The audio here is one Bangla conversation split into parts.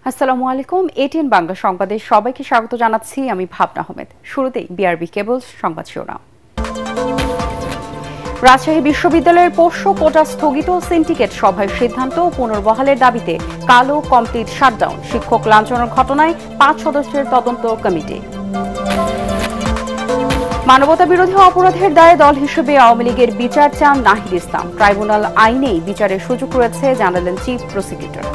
আসসালামু আলাইকুম। এটিএন বাংলা সংবাদে সবাইকে স্বাগত জানাচ্ছি। আমি ভাবনা আহমেদ। শুরুতেই বিআরবি কেবল সংবাদ শিরোনাম। রাজশাহী বিশ্ববিদ্যালয়ের পোষ্য কোটা স্থগিত, সিন্ডিকেট সভায় সিদ্ধান্ত পুনর্বহালের দাবিতে কালো কমপ্লিট শাটডাউন। শিক্ষক লাঞ্ছনার ঘটনায় 5 সদস্যের তদন্ত কমিটি। মানবতা বিরোধী অপরাধের দায়ে দল হিসেবে আওয়ামী লীগের বিচার চান নাহিদ ইসলাম। ট্রাইব্যুনাল আইনেই বিচারের সুযোগ রয়েছে জানালেন চিফ প্রসিকিউটর।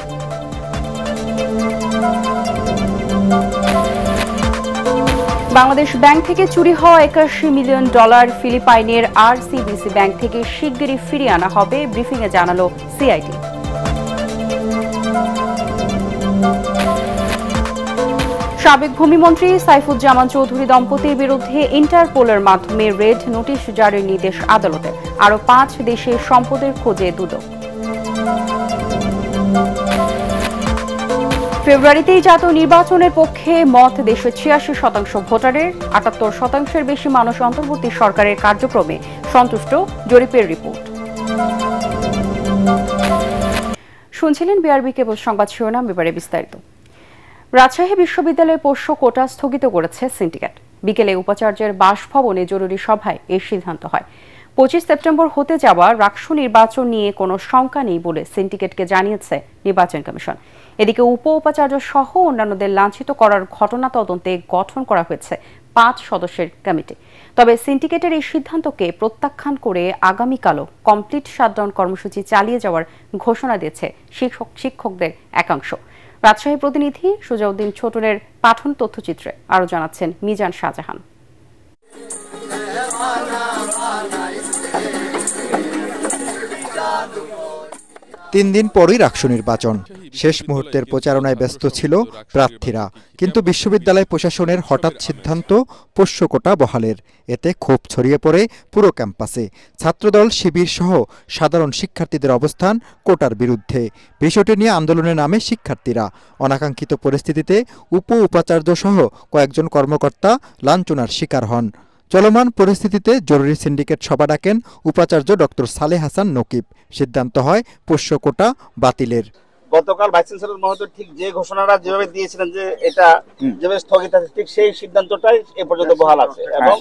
বাংলাদেশ ব্যাংক থেকে চুরি হওয়া $81 মিলিয়ন ফিলিপাইনের আরসিবিসি ব্যাংক থেকে শিগগিরই ফিরিয়ে আনা হবে, ব্রিফিংয়ে জানালো সিআইডি। সাবেক ভূমিমন্ত্রী সাইফুজ্জামান চৌধুরী দম্পতির বিরুদ্ধে ইন্টারপোলের মাধ্যমে রেড নোটিশ জারির নির্দেশ আদালতের। আরও 5 দেশের সম্পদের খোঁজে দুদক। ফেব্রুয়ারিতেই জাতীয় নির্বাচনের পক্ষে মত দেশের 86% ভোটারের। 78% বেশি মানুষ অন্তর্বর্তী সরকারের কার্যক্রমে সন্তুষ্ট, জরিপের রিপোর্ট। শুনছিলেন বিআরবি কেবল সংবাদ শিরোনাম, এবারে বিস্তারিত। রাজশাহী বিশ্ববিদ্যালয়ের পোষ্য কোটা স্থগিত করেছে সিন্ডিকেট। বিকেলে উপাচার্যের বাসভবনে জরুরি সভায় এই সিদ্ধান্ত হয়। 25 সেপ্টেম্বর হতে যাওয়া রাকসু নির্বাচন নিয়ে কোনো শঙ্কা নেই বলে সিন্ডিকেটকে জানিয়েছে নির্বাচন কমিশন। এদিকে উপ উপাচার্য সহ অন্যান্যদের লাঞ্ছিত করার ঘটনা তদন্তে গঠন করা হয়েছে 5 সদস্যের কমিটি। তবে সিন্ডিকেটের এই সিদ্ধান্তকে প্রত্যাখ্যান করে আগামীকালও কমপ্লিট শাটডাউন কর্মসূচি চালিয়ে যাওয়ার ঘোষণা দিয়েছে শিক্ষকদের একাংশ। রাজশাহী প্রতিনিধি সুজাউদ্দিন ছোটনের পাঠন তথ্যচিত্রে আরও জানাচ্ছেন মিজান শাহজাহান। 3 দিন পরই রাকসু নির্বাচন। শেষ মুহূর্তের প্রচারণায় ব্যস্ত ছিল প্রার্থীরা, কিন্তু বিশ্ববিদ্যালয় প্রশাসনের হঠাৎ সিদ্ধান্ত পোষ্য কোটা বহালের। এতে ক্ষোভ ছড়িয়ে পড়ে পুরো ক্যাম্পাসে। ছাত্রদল, শিবির সহ সাধারণ শিক্ষার্থীদের অবস্থান কোটার বিরুদ্ধে। বিষয়টি নিয়ে আন্দোলনে নামে শিক্ষার্থীরা। অনাকাঙ্ক্ষিত পরিস্থিতিতে উপ উপাচার্য সহ কয়েকজন কর্মকর্তা লাঞ্ছনার শিকার হন। চলমান পরিস্থিতিতে জরুরি সিন্ডিকেট সভা ডাকেন উপাচার্য ডক্টর সালেহ হাসান নকিব। সিদ্ধান্ত হয় পোষ্য কোটা বাতিলের। গতকাল ভাইস চ্যান্সেলর মহোদয় ঠিক যে ঘোষণাটা যেভাবে দিয়েছিলেন যে এটা যেভাবে স্থগিত আছে, ঠিক সেই সিদ্ধান্তটাই এ পর্যন্ত বহাল আছে এবং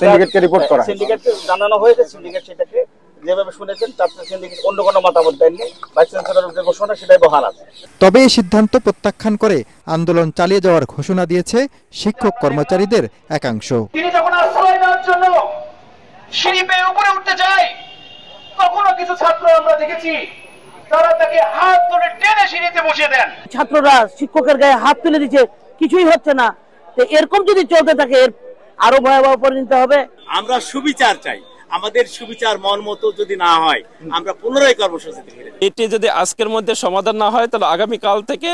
সিন্ডিকেটকে রিপোর্ট করা, সিন্ডিকেটকে জানানো হয়েছে। সিন্ডিকেট সেটাকে যেভাবে শুনেছেন তাতে সিন্ডিকেট অন্য কোনো মতামত দেননি। ভাইস চ্যান্সেলরের যে ঘোষণা সেটাই বহাল আছে। তবে এই সিদ্ধান্ত প্রত্যাখ্যান করে আন্দোলন চালিয়ে যাওয়ার ঘোষণা দিয়েছে শিক্ষক কর্মচারীদের একাংশ। তিনি যখন আশ্রয় নেওয়ার জন্য সিঁড়ি বেয়ে উপরে উঠতে যায়, তখনও কিছু ছাত্র আমরা দেখেছি তারা তাকে হাত ধরে টেনে সিঁড়িতে বসিয়ে দেন। ছাত্ররা শিক্ষকের গায়ে হাত তুলে দিচ্ছে, কিছুই হচ্ছে না। তো এরকম যদি চলতে থাকে এর আরো ভয়াবহ পরিণতি হবে। আমরা সুবিচার চাই। আমাদের সুবিচার মন মতো যদি না হয় আমরা পুনরায় কর্মসূচিতে ফিরে যাব। এটি যদি আজকের মধ্যে সমাধান না হয় তাহলে আগামীকাল থেকে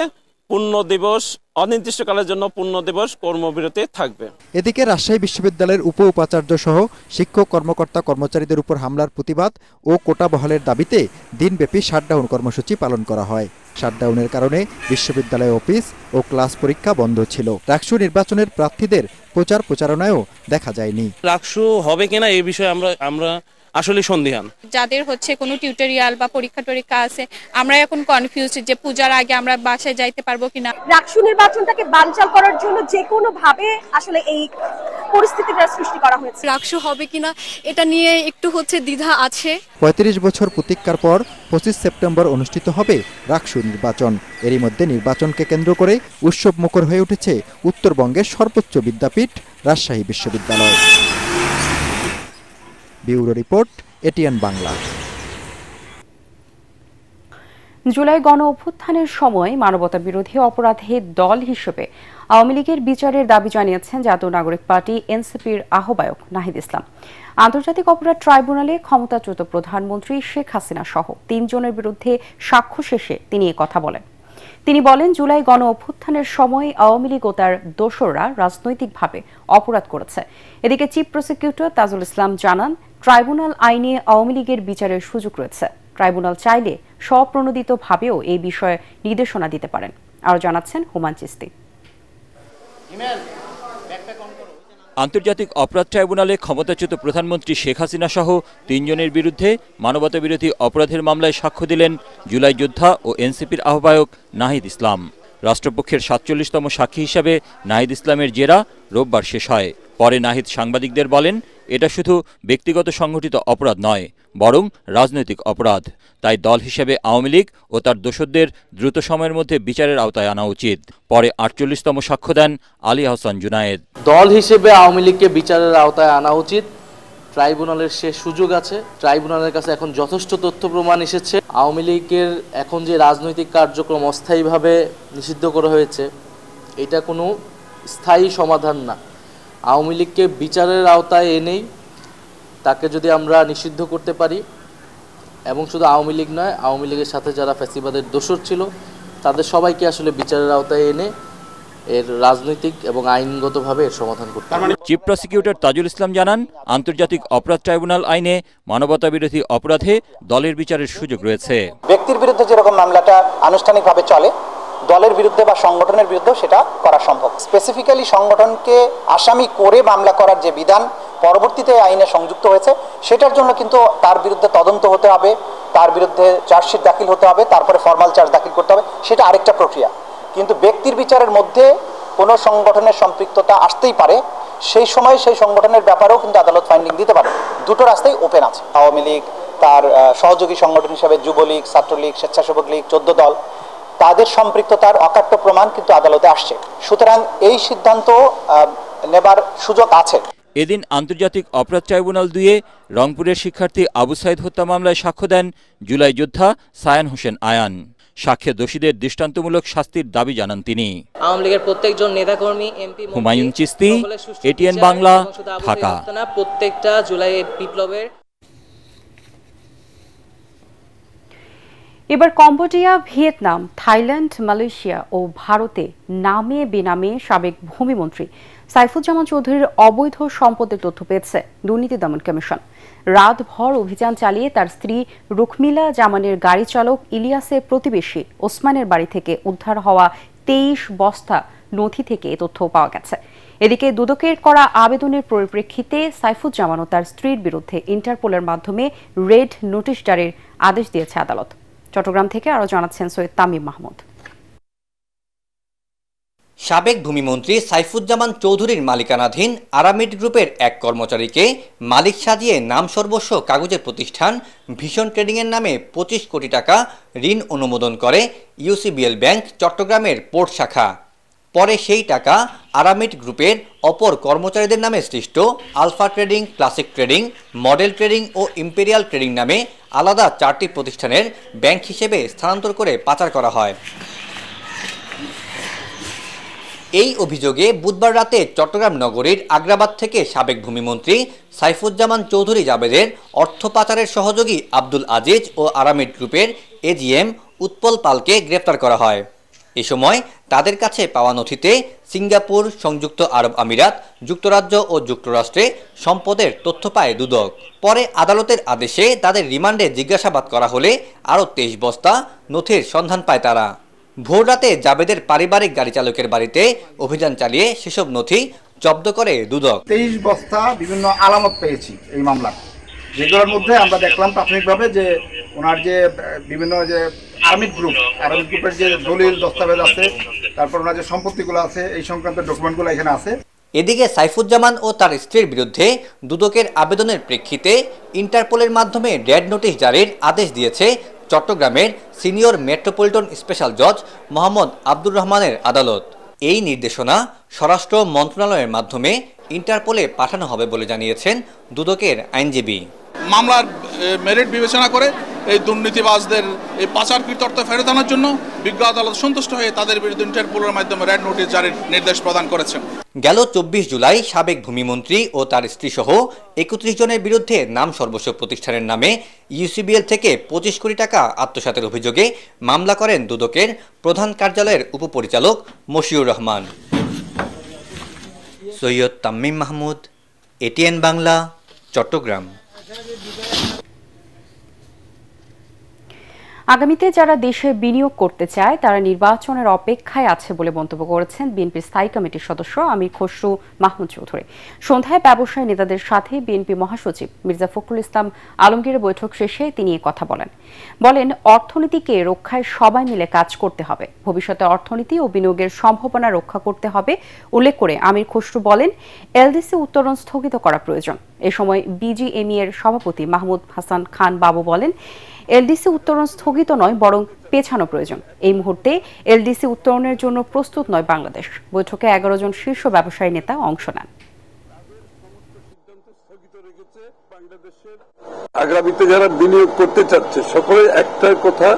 পূর্ণ দিবস, অনির্দিষ্টকালের জন্য পূর্ণ দিবস কর্মবিরতি থাকবে। এদিকে রাজশাহী বিশ্ববিদ্যালয়ের উপ উপাচার্য সহ শিক্ষক কর্মকর্তা কর্মচারীদের উপর হামলার প্রতিবাদ ও কোটা বহালের দাবিতে দিনব্যাপী শাটডাউন কর্মসূচি পালন করা হয়। শাটডাউনের কারণে বিশ্ববিদ্যালয় অফিস ও ক্লাস পরীক্ষা বন্ধ ছিল। রাকসু নির্বাচনের প্রার্থীদের প্রচারণায়ও দেখা যায়নি। রাকসু হবে কিনা এই বিষয়ে আমরা আসলে সন্দিহান। যাদের কোনো টিউটোরিয়াল বা পরীক্ষা আছে, আমরা এখন কনফিউজ যে পূজার আগে আমরা বাসায় যাইতে পারবো কিনা। রাকসু নির্বাচনটাকে বানচাল করার জন্য যে কোনো ভাবে আসলে এই পরিস্থিতিটা সৃষ্টি করা হয়েছে। রাকসু হবে কিনা এটা নিয়ে একটু দ্বিধা আছে। 35 বছর প্রতীক্ষার পর 25 সেপ্টেম্বর অনুষ্ঠিত হবে রাকসু নির্বাচন। এরই মধ্যে নির্বাচনকে কেন্দ্র করে উৎসব মুখর হয়ে উঠেছে উত্তরবঙ্গের সর্বোচ্চ বিদ্যাপীঠ রাজশাহী বিশ্ববিদ্যালয়। Bureau report, ATN Bangla. July গণ অভ্যুত্থানের সময় মানবতা বিরোধী অপরাধের দল হিসেবে আওয়ামী লীগের বিচারের দাবি জানিয়েছেন জাতীয় নাগরিক পার্টি এনসিপির আহ্বায়ক নাহিদ ইসলাম। আন্তর্জাতিক অপরাধ ট্রাইব্যুনালে ক্ষমতাচ্যুত প্রধানমন্ত্রী শেখ হাসিনা সহ 3 জনের বিরুদ্ধে সাক্ষ্য শেষে তিনি কথা বলেন। তিনি বলেন, জুলাই গণ অভ্যুত্থানের সময় আওয়ামী লীগ ও তার দোসররা রাজনৈতিকভাবে অপরাধ করেছে। এদিকে চিফ প্রসিকিউটর তাজুল ইসলাম জানান, ট্রাইব্যুনাল আইনে আওয়ামী লীগের বিচারের সুযোগ রয়েছে। ট্রাইব্যুনাল চাইলে স্বপ্রণোদিতভাবেও এই বিষয়ে নির্দেশনা দিতে পারেন। আরও জানাচ্ছেন হুমান চিস্তি। আন্তর্জাতিক অপরাধ ট্রাইব্যুনালে ক্ষমতাচ্যুত প্রধানমন্ত্রী শেখ হাসিনা সহ 3 জনের বিরুদ্ধে মানবতাবিরোধী অপরাধের মামলায় সাক্ষ্য দিলেন জুলাই যোদ্ধা ও এনসিপির আহ্বায়ক নাহিদ ইসলাম। রাষ্ট্রপক্ষের ৪৭তম সাক্ষী হিসাবে নাহিদ ইসলামের জেরা রোববার শেষ হয়। পরে নাহিদ সাংবাদিকদের বলেন, এটা শুধু ব্যক্তিগত সংগঠিত অপরাধ নয়, বরং রাজনৈতিক অপরাধ। তাই দল হিসেবে আওয়ামী লীগ ও তার দোসরদের দ্রুত সময়ের মধ্যে বিচারের আওতায় আনা উচিত। পরে ৪৮তম সাক্ষ্য দেন আলী আহসান জুনায়েদ। দল হিসেবে আওয়ামী লীগকে বিচারের আওতায় আনা উচিত। ট্রাইব্যুনালের সে সুযোগ আছে, ট্রাইব্যুনালের কাছে এখন যথেষ্ট তথ্য প্রমাণ এসেছে। আওয়ামী লীগের এখন যে রাজনৈতিক কার্যক্রম অস্থায়ীভাবে নিষিদ্ধ করা হয়েছে, এটা কোনো স্থায়ী সমাধান না। আওয়ামী লীগকে বিচারের আওতায় এনেই তাকে যদি আমরা নিষিদ্ধ করতে পারি, এবং শুধু আওয়ামী লীগ নয়, আওয়ামী লীগের সাথে যারা ফ্যাসিবাদের দোসর ছিল তাদের সবাইকে আসলে বিচারের আওতায় এনে এর রাজনৈতিক এবং আইনগতভাবে এর সমাধান করতে হবে। চিফ প্রসিকিউটর তাজুল ইসলাম জানান, আন্তর্জাতিক অপরাধ ট্রাইব্যুনাল আইনে মানবতা বিরোধী অপরাধে দলের বিচারের সুযোগ রয়েছে। ব্যক্তির বিরুদ্ধে যেরকম মামলাটা আনুষ্ঠানিকভাবে চলে, দলের বিরুদ্ধে বা সংগঠনের বিরুদ্ধে সেটা করা সম্ভব। স্পেসিফিক্যালি সংগঠনকে আসামি করে মামলা করার যে বিধান পরবর্তীতে আইনে সংযুক্ত হয়েছে, সেটার জন্য কিন্তু তার বিরুদ্ধে তদন্ত হতে হবে, তার বিরুদ্ধে চার্জশিট দাখিল হতে হবে, তারপরে ফরমাল চার্জ দাখিল করতে হবে, সেটা আরেকটা প্রক্রিয়া। কিন্তু ব্যক্তির বিচারের মধ্যে কোনো সংগঠনের সম্পৃক্ততা আসতেই পারে, সেই সময় সেই সংগঠনের ব্যাপারেও কিন্তু আদালত ফাইন্ডিং দিতে পারে। দুটো রাস্তাই ওপেন আছে। আওয়ামী লীগ, তার সহযোগী সংগঠন হিসেবে যুবলীগ, ছাত্রলীগ, স্বেচ্ছাসেবক লীগ, 14 দল, তাদের সম্পৃক্ততার অকাট্য প্রমাণ কিন্তু আদালতে আসছে। সুতরাং এই সিদ্ধান্ত নেবার সুযোগ আছে। এদিন আন্তর্জাতিক অপরাধ ট্রাইব্যুনাল 2-এ রংপুরের শিক্ষার্থী আবু সাইদ হত্যা মামলায় সাক্ষ্য দেন জুলাই যোদ্ধা সায়ান হোসেন আয়ান। সাক্ষ্যে দোষীদের দৃষ্টান্তমূলক শাস্তির দাবি জানান তিনি। আওয়ামী লীগের প্রত্যেকজন নেতাকর্মী, এমপি, হুমায়ুন চিস্তি, এটিএন বাংলা, ঢাকা। প্রত্যেকটা জুলাই বিপ্লবের। এবার কম্বোডিয়া, ভিয়েতনাম, থাইল্যান্ড, মালয়েশিয়া ও ভারতে নামে বেনামে সাবেক ভূমিমন্ত্রী সাইফুজ্জামান চৌধুরীর অবৈধ সম্পদের তথ্য পেয়েছে দুর্নীতি দমন কমিশন। রাতভর অভিযান চালিয়ে তার স্ত্রী রুকমিলা জামানের গাড়ি চালক ইলিয়াসের প্রতিবেশী ওসমানের বাড়ি থেকে উদ্ধার হওয়া 23 বস্তা নথি থেকে এ তথ্য পাওয়া গেছে। এদিকে দুদকের করা আবেদনের পরিপ্রেক্ষিতে সাইফুজ্জামান ও তার স্ত্রীর বিরুদ্ধে ইন্টারপোলের মাধ্যমে রেড নোটিশ জারির আদেশ দিয়েছে আদালত। চট্টগ্রাম থেকে আরো জানাচ্ছেন সৈয়দ তামিম মাহমুদ। সাবেক ভূমিমন্ত্রী সাইফুজ্জামান চৌধুরীর মালিকানাধীন আরামিড গ্রুপের এক কর্মচারীকে মালিক সাজিয়ে নাম সর্বস্ব কাগজের প্রতিষ্ঠান ভিশন ট্রেডিংয়ের নামে 25 কোটি টাকা ঋণ অনুমোদন করে ইউসিবিএল ব্যাংক চট্টগ্রামের পোর্ট শাখা। পরে সেই টাকা আরামিড গ্রুপের অপর কর্মচারীদের নামে সৃষ্ট Alpha Trading, Classic Trading, Model Trading ও ইম্পেরিয়াল ট্রেডিং নামে আলাদা 4টি প্রতিষ্ঠানের ব্যাংক হিসেবে স্থানান্তর করে পাচার করা হয়। এই অভিযোগে বুধবার রাতে চট্টগ্রাম নগরীর আগ্রাবাদ থেকে সাবেক ভূমিমন্ত্রী সাইফুজ্জামান চৌধুরী জাবেদের অর্থ পাচারের সহযোগী আব্দুল আজিজ ও আরামিড গ্রুপের এজিএম উৎপল পালকে গ্রেফতার করা হয়। এ সময় তাদের কাছে পাওয়া নথিতে সিঙ্গাপুর, সংযুক্ত আরব আমিরাত, যুক্তরাজ্য ও যুক্তরাষ্ট্রে সম্পদের তথ্য পায় দুদক। পরে আদালতের আদেশে তাদের রিমান্ডে জিজ্ঞাসাবাদ করা হলে আরও 23 বস্তা নথির সন্ধান পায় তারা। ভোররাতে জাবেদের পারিবারিক গাড়ি চালকের বাড়িতে অভিযান চালিয়ে সেসব নথি জব্দ করে দুদক। 23 বস্তা বিভিন্ন আলামত পেয়েছি এই মামলার, যেগুলোর মধ্যে আমরা দেখলাম প্রাথমিকভাবে যে ওনার যে বিভিন্ন যে আরামিড গ্রুপের যে দলিল দস্তাবেজ আছে, তারপর ওনার যে সম্পত্তিগুলো আছে, এই সংক্রান্ত ডকুমেন্টগুলো এখানে আছে। এদিকে সাইফুজ্জামান ও তার স্ত্রীর বিরুদ্ধে দুদকের আবেদনের প্রেক্ষিতে ইন্টারপোলের মাধ্যমে রেড নোটিশ জারির আদেশ দিয়েছে চট্টগ্রামের সিনিয়র মেট্রোপলিটন স্পেশাল জজ মোহাম্মদ আব্দুর রহমানের আদালত। এই নির্দেশনা স্বরাষ্ট্র মন্ত্রণালয়ের মাধ্যমে ইন্টারপোলে পাঠানো হবে বলে জানিয়েছেন দুদকের আইনজীবী। মামলার মেরিট বিবেচনা করে এই দুর্নীতিবাজদের এই পাচারকৃত অর্থ ফেরত আনার জন্য বিজ্ঞ আদালত সন্তুষ্ট হয়ে তাদের বিরুদ্ধে ইন্টারপোলের মাধ্যমে রেড নোটিশ জারির নির্দেশ প্রদান করেছেন। গেল 24 জুলাই সাবেক ভূমিমন্ত্রী ও তার স্ত্রী সহ 31 জনের বিরুদ্ধে নাম সর্বস্ব প্রতিষ্ঠানের নামে ইউসিবিএল থেকে 25 কোটি টাকা আত্মসাতের অভিযোগে মামলা করেন দুদকের প্রধান কার্যালয়ের উপপরিচালক মশিউর রহমান। সৈয়দ তামিম মাহমুদ, এটিএন বাংলা, চট্টগ্রাম। আগামীতে যারা দেশে বিনিয়োগ করতে চায় তারা নির্বাচনের অপেক্ষায় আছে বলে মন্তব্য করেছেন বিএনপির স্থায়ী কমিটির সদস্য আমির খসরু মাহমুদ চৌধুরী। সন্ধ্যায় ব্যবসায়ী নেতাদের সাথে বিএনপি মহাসচিব মির্জা ফখরুল ইসলাম আলমগীরের বৈঠক শেষে তিনি এ কথা বলেন অর্থনীতিকে রক্ষায় সবাই মিলে কাজ করতে হবে, ভবিষ্যতে অর্থনীতি ও বিনিয়োগের সম্ভাবনা রক্ষা করতে হবে উল্লেখ করে আমির খসরু বলেন এলডিসি উত্তোলন স্থগিত করা প্রয়োজন। এ সময় বিজিএমই এর সভাপতি মাহমুদ হাসান খান বাবু বলেন এলডিসি উত্তোলন স্থগিত নয় বরং পেছানো প্রয়োজন। এই মুহূর্তে এলডিসি উত্তোলনের জন্য প্রস্তুত নয় বাংলাদেশ। বৈঠকে 11 জন শীর্ষ ব্যবসায়ী নেতা অংশ নেন। আগামীতে যারা বিনিয়োগ করতে চাচ্ছে সকলে একটাই কথা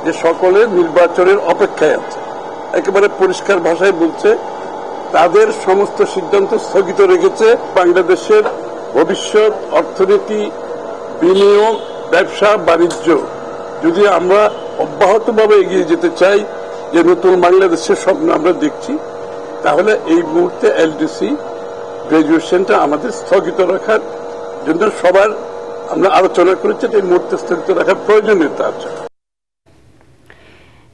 যে সকলে নির্বাচনের অপেক্ষায় আছে, একেবারে পরিষ্কার ভাষায় বলছে তাদের সমস্ত সিদ্ধান্ত স্থগিত রেখেছে। বাংলাদেশের ভবিষ্যৎ অর্থনীতি, বিনিয়োগ, ব্যবসা বাণিজ্য যদি আমরা অব্যাহতভাবে এগিয়ে যেতে চাই, যে নতুন বাংলাদেশের স্বপ্ন আমরা দেখছি, তাহলে এই মুহূর্তে এলডিসি গ্রাজুয়েশনটা আমাদের স্থগিত রাখার জন্য সবার আমরা আলোচনা করেছি। এই মুহূর্তে স্থগিত রাখার প্রয়োজনীয়তা আছে।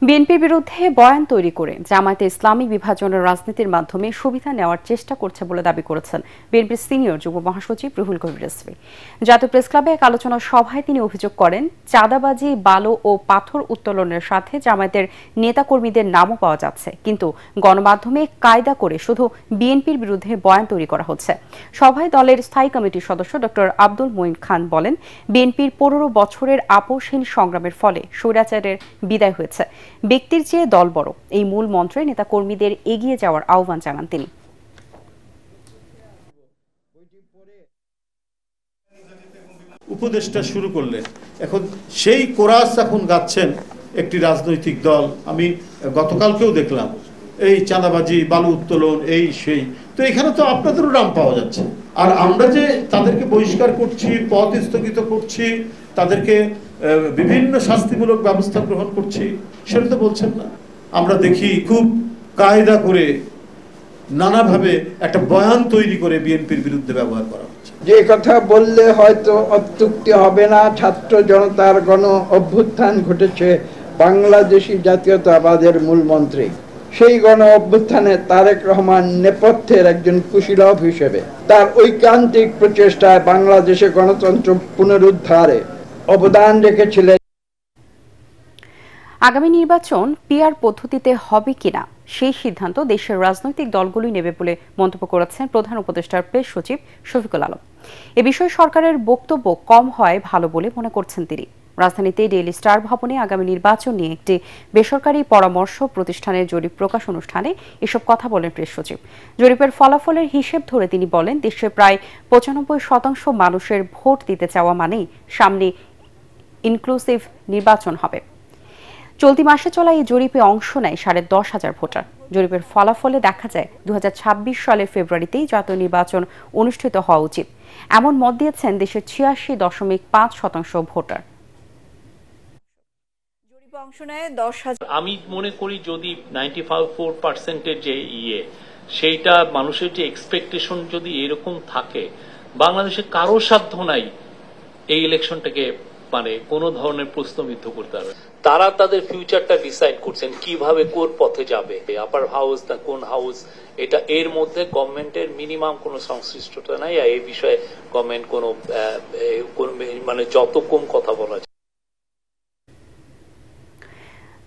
বিএনপির বিরুদ্ধে বয়ান তৈরি করে জামায়াতে ইসলামী বিভাজনের রাজনীতির মাধ্যমে সুবিধা নেওয়ার চেষ্টা করছে বলে দাবি করেছেন বিএনপির সিনিয়র যুগ্ম মহাসচিব রুহুল কবির রিজভী। জাতীয় প্রেস ক্লাবে এক আলোচনা সভায় তিনি অভিযোগ করেন চাঁদাবাজি, বালু ও পাথর উত্তোলনের সাথে জামায়াতের নেতাকর্মীদের নামও পাওয়া যাচ্ছে, কিন্তু গণমাধ্যমে কায়দা করে শুধু বিএনপির বিরুদ্ধে বয়ান তৈরি করা হচ্ছে। সভায় দলের স্থায়ী কমিটির সদস্য ডক্টর আব্দুল মঈন খান বলেন বিএনপির 15 বছরের আপোষহীন সংগ্রামের ফলে স্বৈরাচারের বিদায় হয়েছে, ব্যক্তির চেয়ে দল বড়, এই মূল মন্ত্রে নেতাকর্মীদের এগিয়ে যাওয়ার আহ্বান জানান তিনি। উপদেষ্টা শুরু করলেন, এখন সেই কোরাস এখন গাচ্ছেন একটি রাজনৈতিক দল। আমি গতকালকেও দেখলাম এই চাঁদাবাজি, বালু উত্তোলন, এই সেই, তো এখানে তো আপনাদেরও নাম পাওয়া যাচ্ছে। আর আমরা যে তাদেরকে বহিষ্কার করছি, পদ স্থগিত করছি, তাদেরকে বিভিন্ন শাস্তিমূলক ব্যবস্থা গ্রহণ করছি, সেটা তো বলছেন না। আমরা দেখি খুব কায়দা করে নানাভাবে একটা বয়ান তৈরি করে বিএনপির বিরুদ্ধে ব্যবহার করা হচ্ছে। যে কথা বললে হয়তো অত্যুক্তি হবে না, ছাত্র জনতার গণ অভ্যুত্থান ঘটেছে বাংলাদেশি জাতীয়তাবাদের মূলমন্ত্রে। সেই গণ অভ্যুত্থানে তারেক রহমান নেপথ্যের একজন কুশীলব হিসেবে তার ঐকান্তিক প্রচেষ্টায় বাংলাদেশে গণতন্ত্র পুনরুদ্ধারে অবদান রেখেছিলেন। আগামী নির্বাচন পিআর পদ্ধতিতে হবে কিনা সেই সিদ্ধান্ত দেশের রাজনৈতিক দলগুলোই নেবে বলে মন্তব্য করেছেন প্রধান উপদেষ্টার প্রেস সচিব শফিকুল আলম। এ বিষয়ে সরকারের বক্তব্য কম হয় ভালো বলে মনে করছেন তিনি। রাজধানীতে ডেইলি স্টার ভবনে আগামী নির্বাচন নিয়ে একটি বেসরকারি পরামর্শ প্রতিষ্ঠানের জরিপ প্রকাশ অনুষ্ঠানে এসব কথা বলেন প্রেস সচিব। জরিপের ফলাফলের হিসেব ধরে তিনি বলেন দেশে প্রায় 95% মানুষের ভোট দিতে চাওয়া মানেই সামনে ইনক্লুসিভ নির্বাচন হবে। চলতি মাসে চলা এই জরিপে অংশ নেয় 10,500 ভোটার। জরিপের ফলাফলে দেখা যায় 2026 সালের ফেব্রুয়ারিতেই জাতীয় নির্বাচন অনুষ্ঠিত হওয়া উচিত, এমন মত দিয়েছেন দেশের 86.5% ভোটার। আমি মনে করি যদি 94% যে সেইটা মানুষের যে এক্সপেকটেশন যদি এরকম থাকে, বাংলাদেশে কারো সাধ্য নাই এই ইলেকশনটাকে মানে কোন ধরনের প্রশ্নবিদ্ধ করতে হবে। তারা তাদের ফিউচারটা ডিসাইড করছেন কিভাবে কোন পথে যাবে, আপার হাউস না কোন হাউস, এটা এর মধ্যে গভর্নমেন্টের মিনিমাম কোনো সংশ্লিষ্টতা নাই। এই বিষয়ে গভর্নমেন্ট কোনো মানে যত কম কথা বলা যায়।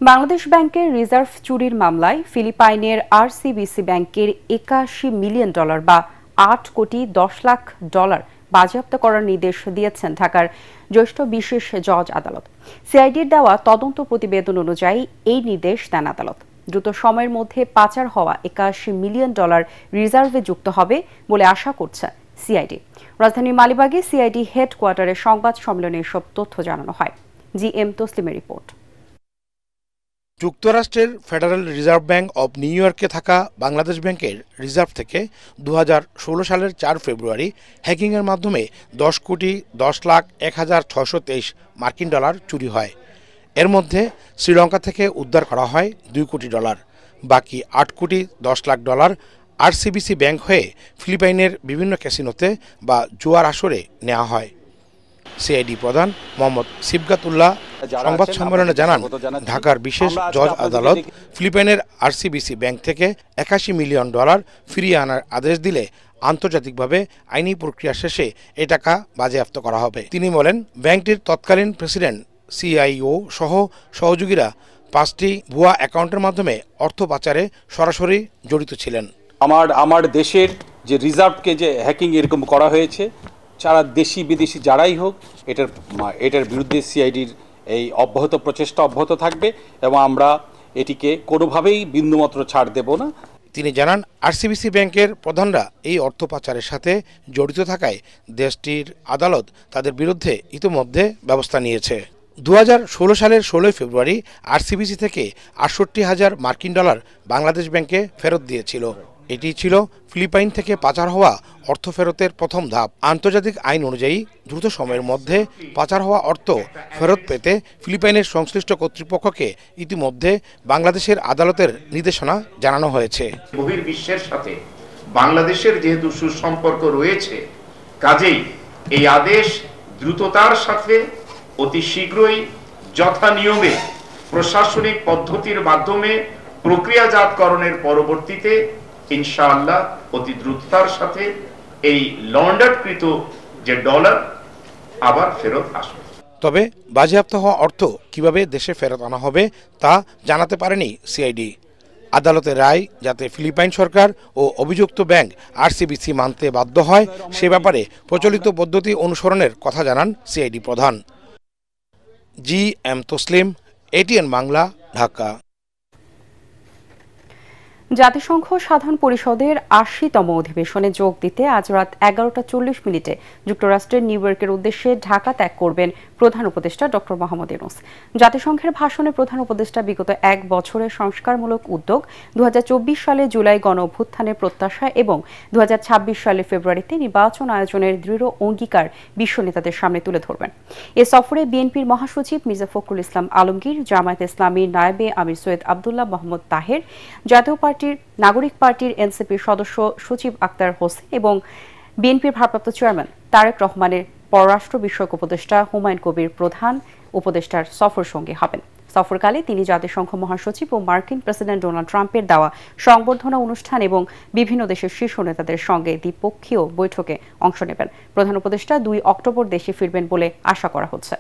বাংলাদেশ ব্যাংকের রিজার্ভ চুরির মামলায় ফিলিপাইনের আরসিবিসি ব্যাংকের $81 মিলিয়ন বা $8.10 কোটি বাজেয়াপ্ত করার নির্দেশ দিয়েছেন ঢাকার জ্যেষ্ঠ বিশেষ জজ আদালত। সিআইডির দেওয়া তদন্ত প্রতিবেদন অনুযায়ী এই নির্দেশ দেন আদালত। দ্রুত সময়ের মধ্যে পাচার হওয়া $81 মিলিয়ন রিজার্ভে যুক্ত হবে বলে আশা করছে সিআইডি। রাজধানীর মালিবাগে সিআইডি হেডকোয়ার্টারে সংবাদ সম্মেলনে এসব তথ্য জানানো হয়। জিএম তসলিমের রিপোর্ট। যুক্তরাষ্ট্রের Federal Reserve Bank of New ইয়র্কে থাকা বাংলাদেশ ব্যাংকের রিজার্ভ থেকে 2016 সালের 4 ফেব্রুয়ারি হ্যাকিংয়ের মাধ্যমে $10,10,01,623 মার্কিন ডলার চুরি হয়। এর মধ্যে শ্রীলঙ্কা থেকে উদ্ধার করা হয় $2 কোটি, বাকি $8,10,00,000 আরসিবিসি ব্যাংক হয়ে ফিলিপাইনের বিভিন্ন ক্যাসিনোতে বা জুয়ার আসরে নেওয়া হয়। সিআইডি প্রধান মোহাম্মদ সিবগাতুল্লাহ সংবাদ সম্মেলনে জানান ঢাকার বিশেষ জজ আদালত ফিলিপাইনের আরসিবিসি ব্যাংক থেকে $81 মিলিয়ন ফিরিয়ে আনার আদেশ দিলে আন্তর্জাতিকভাবে আইনি প্রক্রিয়া শেষে এ টাকা বাজেয়াপ্ত করা হবে। তিনি বলেন, ব্যাংকটির তৎকালীন প্রেসিডেন্ট, CIO সহ সহযোগীরা 5টি ভুয়া অ্যাকাউন্টের মাধ্যমে অর্থ পাচারে সরাসরি জড়িত ছিলেন। আমার দেশের যে রিজার্ভকে যে হ্যাকিং এরকম করা হয়েছে, যারা দেশি বিদেশি যারাই হোক, এটার বিরুদ্ধে সিআইডির এই প্রচেষ্টা অব্যাহত থাকবে এবং আমরা এটিকে কোনোভাবেই বিন্দুমাত্র ছাড় দেব না। তিনি জানান, আরসিবিসি ব্যাংকের প্রধানরা এই অর্থ পাচারের সাথে জড়িত থাকায় দেশটির আদালত তাদের বিরুদ্ধে ইতিমধ্যে ব্যবস্থা নিয়েছে। 2016 সালের 16 ফেব্রুয়ারি আরসিবিসি থেকে $68,000 বাংলাদেশ ব্যাংকে ফেরত দিয়েছিল। এটি ছিল ফিলিপাইন থেকে পাচার হওয়া অর্থ ফেরতের প্রথম ধাপ। আন্তর্জাতিক আইন অনুযায়ী দ্রুত সময়ের মধ্যে পাচার হওয়া অর্থ ফেরত পেতে ফিলিপাইনের সংশ্লিষ্ট কর্তৃপক্ষকে ইতিমধ্যে বাংলাদেশের আদালতের নির্দেশনা জানানো হয়েছে। বহির্বিশ্বের সাথে বাংলাদেশের যেহেতু সুসম্পর্ক রয়েছে, কাজেই এই আদেশ দ্রুততার সাথে অতি শীঘ্রই যথানিয়মে প্রশাসনিক পদ্ধতির মাধ্যমে প্রক্রিয়াজাতকরণের পরবর্তীতে ইনশাআল্লাহ অতি দ্রুততার সাথে এই লন্ডারকৃত যে ডলার আবার ফেরত আসবে। তবে বাজেয়াপ্ত হওয়া অর্থ কিভাবে দেশে ফেরত আনা হবে তা জানাতে পারেনি সিআইডি। আদালতের রায় যাতে ফিলিপাইন সরকার ও অভিযুক্ত ব্যাংক আরসিবিসি মানতে বাধ্য হয় সে ব্যাপারে প্রচলিত পদ্ধতি অনুসরণের কথা জানান সিআইডি প্রধান। GM Taslim, ATN Bangla, Dhaka. জাতিসংঘ সাধারণ পরিষদের 80তম অধিবেশনে যোগ দিতে আজ রাত 11:40 যুক্তরাষ্ট্রের নিউ ইয়র্কের উদ্দেশ্যে ঢাকা ত্যাগ করবেন প্রধান উপদেষ্টা ডক্টর মোহাম্মদ ইউনূস। জাতিসংঘের ভাষণে প্রধান উপদেষ্টা বিগত 1 বছরের সংস্কারমূলক উদ্যোগ, 2024 সালে জুলাই গণ অভ্যুত্থানের প্রত্যাশা এবং 2026 সালে ফেব্রুয়ারিতে নির্বাচন আয়োজনের দৃঢ় অঙ্গীকার বিশ্ব নেতাদের সামনে তুলে ধরবেন। এ সফরে বিএনপির মহাসচিব মির্জা ফখরুল ইসলাম আলমগীর, জামায়াত ইসলামীর নায়েবে আমির সৈয়দ আব্দুল্লাহ মোহাম্মদ তাহের, জাতীয় পার্টির নাগরিক পার্টির এনসিপির সদস্য সচিব আক্তার হোসেন এবং বিএনপির ভারপ্রাপ্ত চেয়ারম্যান তারেক রহমানের পররাষ্ট্র বিষয়ক উপদেষ্টা হুমায়ুন কবির প্রধান উপদেষ্টার সফর সঙ্গী হবেন। সফরকালে তিনি জাতিসংঘ মহাসচিব ও মার্কিন প্রেসিডেন্ট ডোনাল্ড ট্রাম্পের দেওয়া সংবর্ধনা অনুষ্ঠান এবং বিভিন্ন দেশের শীর্ষ নেতাদের সঙ্গে দ্বিপক্ষীয় বৈঠকে অংশ নেবেন। প্রধান উপদেষ্টা 2 অক্টোবর দেশে ফিরবেন বলে আশা করা হচ্ছে।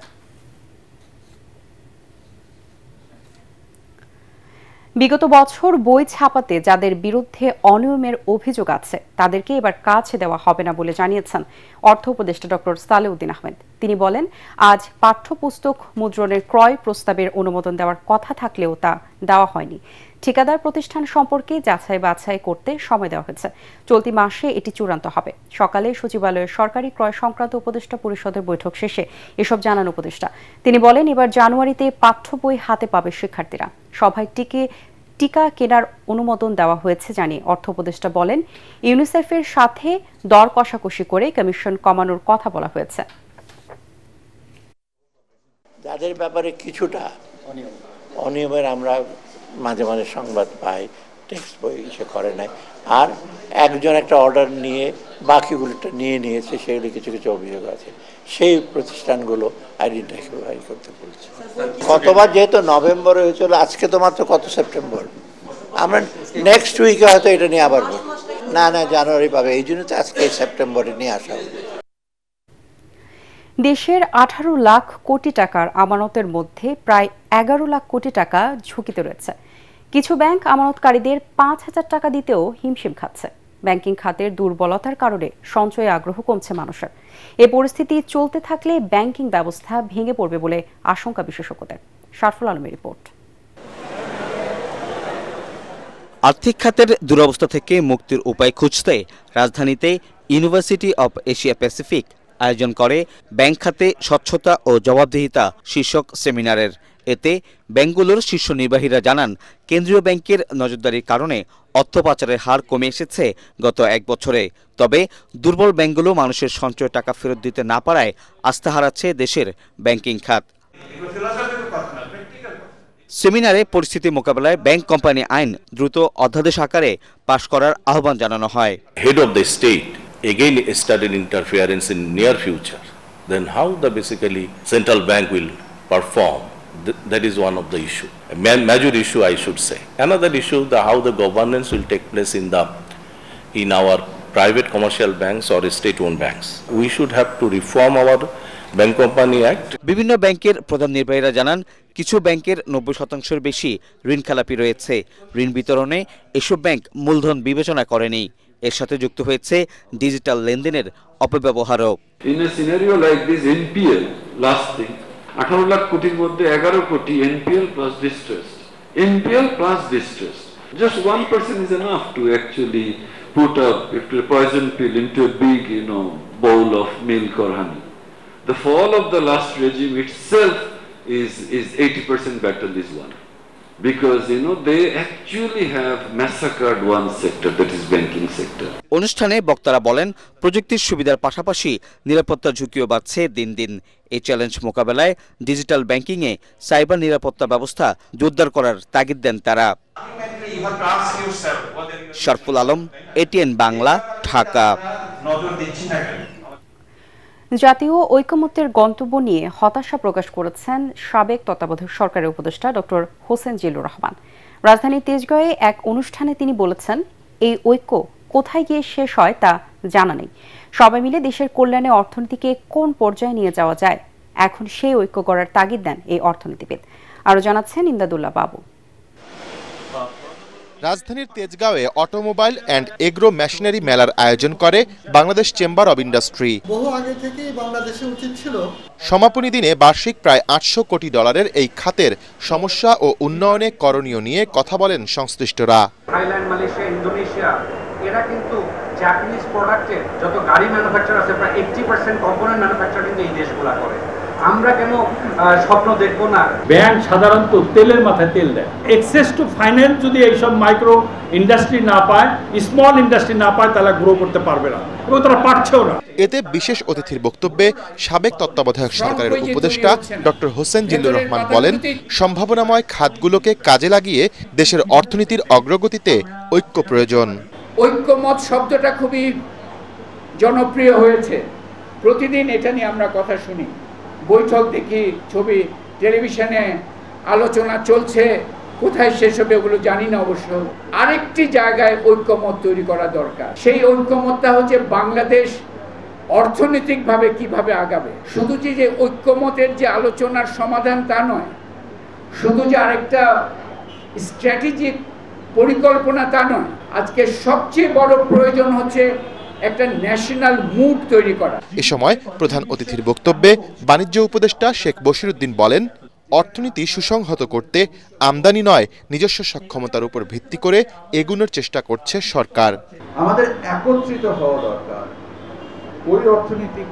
বিগত বছর বই ছাপাতে যাদের বিরুদ্ধে অনিয়মের অভিযোগ আছে তাদেরকে এবার কাজ দেওয়া হবে না বলে জানিয়েছেন অর্থ উপদেষ্টা ডক্টর সালেউদ্দিন আহমেদ। তিনি বলেন, আজ পাঠ্যপুস্তক মুদ্রণের ক্রয় প্রস্তাবের অনুমোদন দেওয়ার কথা থাকলেও তা দেওয়া হয়নি। ঠিকাদার প্রতিষ্ঠান সম্পর্কে যাচাই বাছাই করতে সময় দেওয়া হয়েছে। চলতি মাসে এটি চূড়ান্ত হবে। সকালে সচিবালয়ের সরকারি ক্রয় সংক্রান্ত উপদেষ্টা পরিষদের বৈঠক শেষে এসব জানান উপদেষ্টা। তিনি বলেন, এবার জানুয়ারিতে পাঠ্য বই হাতে পাবে শিক্ষার্থীরা। সভায় টিকা কেনার অনুমোদন দেওয়া হয়েছে জানিয়ে অর্থ উপদেষ্টা বলেন, ইউনিসেফের সাথে দর কষাকষি করে কমিশন কমানোর কথা বলা হয়েছে। যাদের ব্যাপারে কিছুটা অনিয়মের আমরা মাঝে মাঝে সংবাদ পাই, টেক্সট বই ইসে করে নাই, আর একজন একটা অর্ডার নিয়ে বাকিগুলোটা নিয়েছে, সেগুলো কিছু কিছু অভিযোগ আছে, সেই প্রতিষ্ঠানগুলো আইডেন্টিফাই করতে বলছে। কতবার যেহেতু নভেম্বরে হয়েছিল, আজকে তো মাত্র কত সেপ্টেম্বর, আমরা নেক্সট উইকে হয়তো এটা নিয়ে আবার বলবো। না জানুয়ারি পাবে, এই জন্য তো আজকে সেপ্টেম্বরে নিয়ে আসা হবে। দেশের 18 লাখ কোটি টাকার আমানতের মধ্যে প্রায় 11 লাখ কোটি টাকা ঝুঁকিতে রয়েছে। কিছু ব্যাংক আমানতকারীদের 5,000 টাকা দিতেও হিমশিম খাচ্ছে। ব্যাংকিং খাতের দুর্বলতার কারণে সঞ্চয়ে আগ্রহ কমছে মানুষের। এই পরিস্থিতি চলতে থাকলে ব্যাংকিং ব্যবস্থা ভেঙে পড়বে বলে আশঙ্কা বিশেষজ্ঞদের। শারফুল আলমের রিপোর্ট। আর্থিক খাতের দুরবস্থা থেকে মুক্তির উপায় খুঁজতে রাজধানীতে ইউনিভার্সিটি অব এশিয়া প্যাসিফিক আয়োজন করে ব্যাংক খাতে স্বচ্ছতা ও জবাবদিহিতা শীর্ষক সেমিনারের। এতে ব্যাংকগুলোর শীর্ষ নির্বাহীরা জানান, কেন্দ্রীয় ব্যাংকের নজরদারির কারণে অর্থ পাচারের হার কমে এসেছে গত 1 বছরে। তবে দুর্বল ব্যাংকগুলো মানুষের সঞ্চয় টাকা ফেরত দিতে না পারায় আস্থা হারাচ্ছে দেশের ব্যাংকিং খাত। সেমিনারে পরিস্থিতি মোকাবেলায় ব্যাংক কোম্পানি আইন দ্রুত অধ্যাদেশ আকারে পাশ করার আহ্বান জানানো হয়। Head of the state again started interference in near future, then how the basically central bank will perform That is one of the issue, a major issue I should say. Another issue, how the governance will take place in our private commercial banks or state-owned banks. We should have to reform our Bank Company Act. বিভিন্ন ব্যাংকের প্রধান নির্বাহীরা জানান কিছু ব্যাংকের 90% বেশি ঋণ খেলাপি রয়েছে। ঋণ বিতরণে এসব ব্যাংক মূলধন বিবেচনা করেনি। এর সাথে যুক্ত হয়েছে ডিজিটাল লেনদেনের অপব্যবহারও। In a scenario like this, NPL last thing 18 lakh কোটির মধ্যে 11 কোটি NPL plus distressed. NPL plus distressed. Just one person is enough to actually put up a poison pill into a big, bowl of milk or honey. The fall of the last regime itself is 80% better than this one. Because, they actually have massacred one sector, that is banking sector. অনুষ্ঠানে বক্তারা বলেন প্রযুক্তির সুবিধার পাশাপাশি নিরাপত্তার ঝুঁকিও বাড়ছে দিন দিন। এই চ্যালেঞ্জ মোকাবেলায় ডিজিটাল ব্যাংকিংয়ে সাইবার নিরাপত্তা ব্যবস্থা জোরদার করার তাগিদ দেন তারা। শরফুল আলম, ATN বাংলা, ঢাকা। জাতীয় ঐকমত্যের গন্তব্য নিয়ে হতাশা প্রকাশ করেছেন সাবেক তত্ত্বাবধায়ক সরকারের উপদেষ্টা ডক্টর হোসেন জিল্লুর রহমান। রাজধানীর তেজগাঁয়ে এক অনুষ্ঠানে তিনি বলেছেন, এই ঐক্য কোথায় গিয়ে শেষ হয় তা জানা নেই। সবাই মিলে দেশের কল্যাণে অর্থনীতিকে কোন পর্যায়ে নিয়ে যাওয়া যায়, এখন সেই ঐক্য করার তাগিদ দেন এই অর্থনীতিবিদ। আরও জানাচ্ছেন ইমদাদুল্লাহ বাবু। রাজধানীর তেজগাঁওয়ে অটোমোবাইল অ্যান্ড এগ্রো মেশিনারি মেলার আয়োজন করে বাংলাদেশ চেম্বার অব ইন্ডাস্ট্রি। বহু আগে থেকেই বাংলাদেশে উচিত ছিল। সমাপনী দিনে বার্ষিক প্রায় 800 কোটি ডলারের এই খাতের সমস্যা ও উন্নয়নে করণীয় নিয়ে কথা বলেন সংশ্লিষ্টরা। থাইল্যান্ড, মালয়েশিয়া, ইন্দোনেশিয়া এরা কিন্তু জাপানিজ প্রোডাক্টের যত গাড়ি ম্যানুফ্যাকচার আছে প্রায় 80% কম্পোনেন্ট ম্যানুফ্যাকচারিং এই দেশগুলো করে। আমরা কেন স্বপ্ন দেখব না? ব্যাংক সাধারণত তেলের মাথায় তেল দেয়। এক্সেস টু ফাইন্যান্স যদি এইসব মাইক্রো ইন্ডাস্ট্রি না পায়, স্মল ইন্ডাস্ট্রি না পায়, তাহলে গ্রো করতে পারবে না এবং তারা পারছেও না। এতে বিশেষ অতিথির বক্তব্যে সাবেক তত্ত্বাবধায়ক সরকারের উপদেষ্টা ডক্টর হোসেন জিল্লুর রহমান বলেন, সম্ভাবনাময় খাতগুলোকে কাজে লাগিয়ে দেশের অর্থনীতির অগ্রগতিতে ঐক্য প্রয়োজন। ঐক্যমত শব্দটা খুবই জনপ্রিয় হয়েছে। প্রতিদিন এটা নিয়ে আমরা কথা শুনি, বৈঠক দেখি, ছবি, টেলিভিশনে আলোচনা চলছে, কোথায় শেষ হবে ওগুলো জানি না। অবশ্য আরেকটি জায়গায় ঐক্যমত তৈরি করা দরকার। সেই ঐক্যমতটা হচ্ছে বাংলাদেশ অর্থনৈতিকভাবে কিভাবে আগাবে। শুধু যে ঐক্যমতের যে আলোচনার সমাধান তা নয়, শুধু যে আরেকটা স্ট্র্যাটেজিক পরিকল্পনা তা নয়। আজকে সবচেয়ে বড় প্রয়োজন হচ্ছে একটা ন্যাশনাল মুড তৈরি করা। এ সময় প্রধান অতিথির বক্তব্যে বাণিজ্য উপদেষ্টা শেখ বশিরউদ্দিন বলেন, অর্থনীতি সুসংহত করতে আমদানি নয়, নিজস্ব সক্ষমতার উপর ভিত্তি করে এগুনোর চেষ্টা করছে সরকার। আমাদের একত্রিত হওয়া দরকার ওই অর্থনৈতিক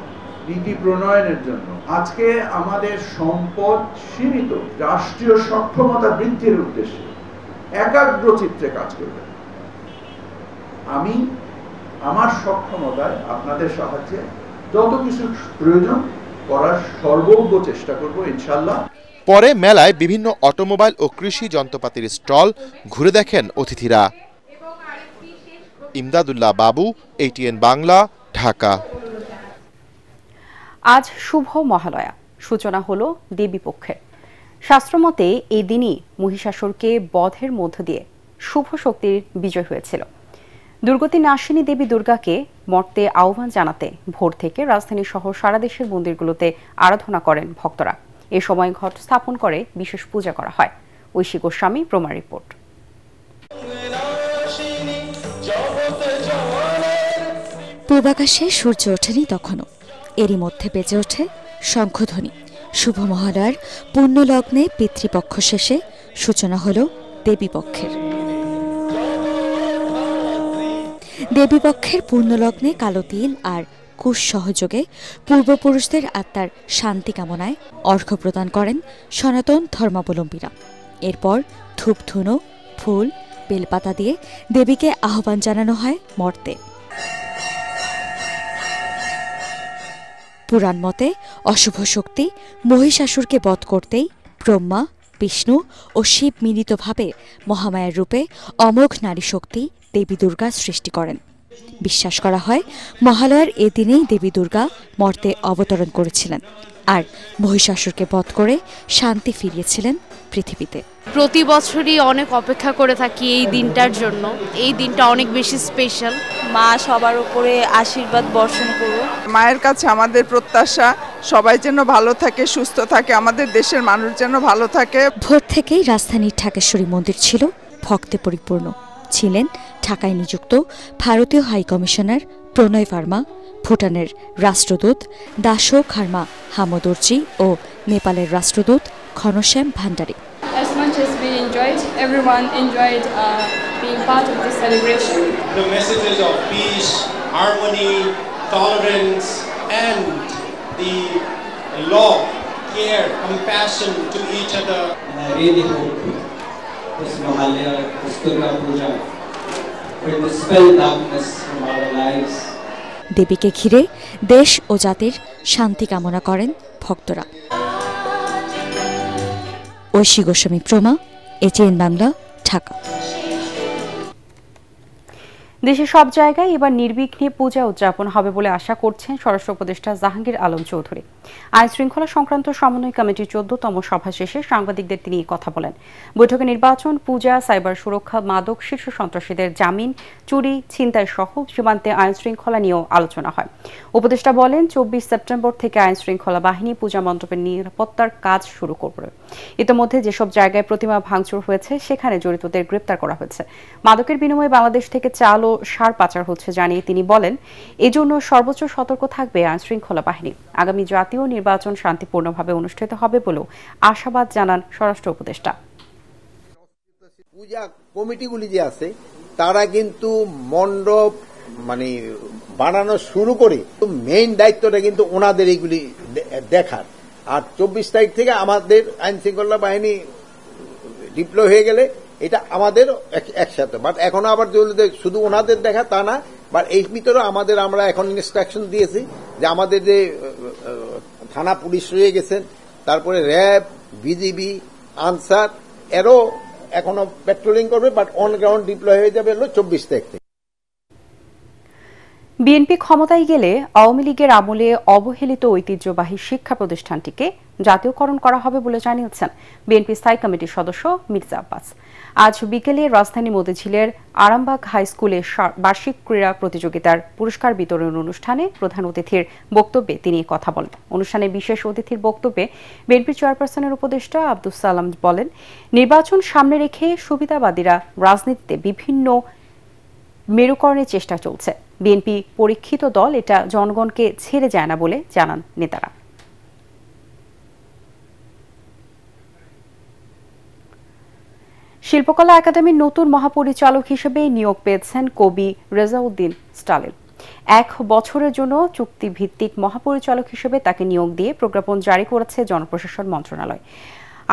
নীতি প্রণয়নের জন্য। আজকে আমাদের সম্পদ সীমিত, রাষ্ট্রীয় সক্ষমতা বৃদ্ধির উদ্দেশ্যে একাগ্র চিত্রে কাজ করবে। আমি আমার সক্ষমতায় আপনাদের সাহায্যে যত কিছু প্রয়োজন করার সর্বোচ্চ চেষ্টা করব ইনশাআল্লাহ। পরে মেলায় বিভিন্ন অটোমোবাইল ও কৃষি যন্ত্রপাতির স্টল ঘুরে দেখেন অতিথিরা। ইমদাদুল্লাহ বাবু, ATN বাংলা, ঢাকা। আজ শুভ মহালয়া, সূচনা হলো দেবীপক্ষের। শাস্ত্রমতে এই দিনই মহিষাসুরকে বধের মধ্য দিয়ে শুভ শক্তির বিজয় হয়েছিল। দুর্গতি নাশিনী দেবী দুর্গাকে মর্তে আহ্বান জানাতে ভোর থেকে রাজধানী সহ সারা দেশের মন্দিরগুলোতে আরাধনা করেন ভক্তরা। এ সময় ঘট স্থাপন করে বিশেষ পূজা করা হয়। ঐশী গোস্বামী, প্রমা রিপোর্ট। পূর্বাকাশে সূর্য ওঠেনি তখনও, এরই মধ্যে বেজে ওঠে শঙ্খধ্বনি। শুভ মহালয়ার পুণ্যলগ্নে পিতৃপক্ষ শেষে সূচনা হল দেবীপক্ষের। দেবীপক্ষের পূর্ণলগ্নে কালো তিল আর কুশ সহযোগে পূর্বপুরুষদের আত্মার শান্তি কামনায় অর্ঘ্য প্রদান করেন সনাতন ধর্মাবলম্বীরা। এরপর ধূপধুনো, ফুল, বেলপাতা দিয়ে দেবীকে আহ্বান জানানো হয় মর্তে। পুরাণ মতে অশুভ শক্তি মহিষাসুরকে বধ করতেই ব্রহ্মা, বিষ্ণু ও শিব মিলিতভাবে মহামায়ার রূপে অমোঘ নারী শক্তি দেবী দুর্গা সৃষ্টি করেন। বিশ্বাস করা হয় মহালয়ার এ দিনেই দেবী দুর্গা মর্তে অবতরণ করেছিলেন। আর মহিষাসুরকে বধ করে শান্তি ফিরিয়েছিলেন পৃথিবীতে। প্রতি বছরই অনেক অপেক্ষা করে থাকি এই দিনটার জন্য। এই দিনটা অনেক বেশি স্পেশাল। মা সবার উপরে আশীর্বাদ বর্ষণ করুক। মায়ের কাছে আমাদের প্রত্যাশা সবাই যেন ভালো থাকে, সুস্থ থাকে, আমাদের দেশের মানুষ যেন ভালো থাকে। ভোর থেকেই রাজধানীর ঢাকেশ্বরী মন্দির ছিল ভক্তে পরিপূর্ণ। ছিলেন ঢাকায় নিযুক্ত ভারতীয় হাইকমিশনার প্রণয় ভার্মা, ভুটানের রাষ্ট্রদূত দাসো খার্মা হামদর্জি ও নেপালের রাষ্ট্রদূত Ghanshyam Bhandari. As much as we enjoyed, everyone enjoyed being part of this celebration. The messages of peace, harmony, tolerance, and the love, care, compassion to each other. And I really hope this Mahalaya, this Durga Puja, will dispel darkness from our lives. দেবীকে ঘিরে দেশ ও জাতির শান্তি কামনা করেন ভক্তরা। ঐশী গোস্বামী প্রমা, এটিএন বাংলা, ঢাকা। দেশের সব জায়গায় এবার নির্বিঘ্নে পূজা উদযাপন হবে বলে আশা করছেন স্বরাষ্ট্র উপদেষ্টা জাহাঙ্গীর আলম চৌধুরী। আইন শৃঙ্খলা সংক্রান্ত সমন্বয় কমিটির 14তম সভা শেষে সাংবাদিকদের তিনি কথা বলেন। বৈঠকে নির্বাচন, পূজা, সাইবার সুরক্ষা, মাদক, শীর্ষ সন্ত্রাসীদের জামিন, চুরি, ছিনতাই সহ সীমান্তে আইন শৃঙ্খলা নিয়েও আলোচনা হয়। উপদেষ্টা বলেন, 24 সেপ্টেম্বর থেকে আইন শৃঙ্খলা বাহিনী পূজা মণ্ডপের নিরাপত্তার কাজ শুরু করবে। ইতিমধ্যে যেসব জায়গায় প্রতিমা ভাঙচুর হয়েছে সেখানে জড়িতদের গ্রেপ্তার করা হয়েছে। মাদকের বিনিময়ে বাংলাদেশ থেকে চাল ও সার পাচার হচ্ছে জানিয়ে তিনি বলেন, এজন্য সর্বোচ্চ সতর্ক থাকবে আইন শৃঙ্খলা বাহিনী। আগামী জাতীয় নির্বাচন শান্তিপূর্ণভাবে অনুষ্ঠিত হবে বলেও আশাবাদ জানান স্বরাষ্ট্র উপদেষ্টা। পূজা কমিটিগুলি যে আছে তারা কিন্তু মণ্ডপ বানানো শুরু করে মেইন দায়িত্বটা কিন্তু ওনাদের এইগুলি দেখার। আর 24 তারিখ থেকে আমাদের আইন শৃঙ্খলা বাহিনী ডিপ্লয় হয়ে গেলে এটা আমাদের একসাথে, বাট এখন আবার শুধু ওনাদের দেখা তা না, বাট এই ভিতরে আমরা এখন ইনস্ট্রাকশন দিয়েছি যে আমাদের যে থানা পুলিশ রয়ে গেছেন, তারপরে র্যাব, বিজিবি, আনসার এরও এখনো পেট্রোলিং করবে, বাট অন গ্রাউন্ড ডিপ্লয় হয়ে যাবে 24 তারিখ থেকে। বিএনপি ক্ষমতায় গেলে আওয়ামী লীগের আমলে অবহেলিত ঐতিহ্যবাহী শিক্ষা প্রতিষ্ঠানটিকে জাতীয়করণ করা হবে বলে জানিয়েছেন বিএনপি স্থায়ী কমিটির সদস্য মির্জা আব্বাস। আজ বিকেলে রাজধানী মতিঝিলের আরামবাগ হাই স্কুলে বার্ষিক ক্রীড়া প্রতিযোগিতার পুরস্কার বিতরণ অনুষ্ঠানে প্রধান অতিথির বক্তব্যে তিনি কথা বলেন। অনুষ্ঠানে বিশেষ অতিথির বক্তব্যে বিএনপি চেয়ারপারসনের উপদেষ্টা আব্দুস সালাম বলেন, নির্বাচন সামনে রেখে সুবিধাবাদীরা রাজনীতিতে বিভিন্ন মেরুকরণের চেষ্টা চলছে। বিএনপি পরীক্ষিত দল, এটা জনগণকে ছেড়ে যায় না বলে জানান নেতারা। শিল্পকলা একাডেমির নতুন মহাপরিচালক হিসেবে নিয়োগ পেয়েছেন কবি রেজাউদ্দিন স্টালিন। 1 বছরের জন্য চুক্তিভিত্তিক মহাপরিচালক হিসেবে তাকে নিয়োগ দিয়ে প্রজ্ঞাপন জারি করেছে জনপ্রশাসন মন্ত্রণালয়।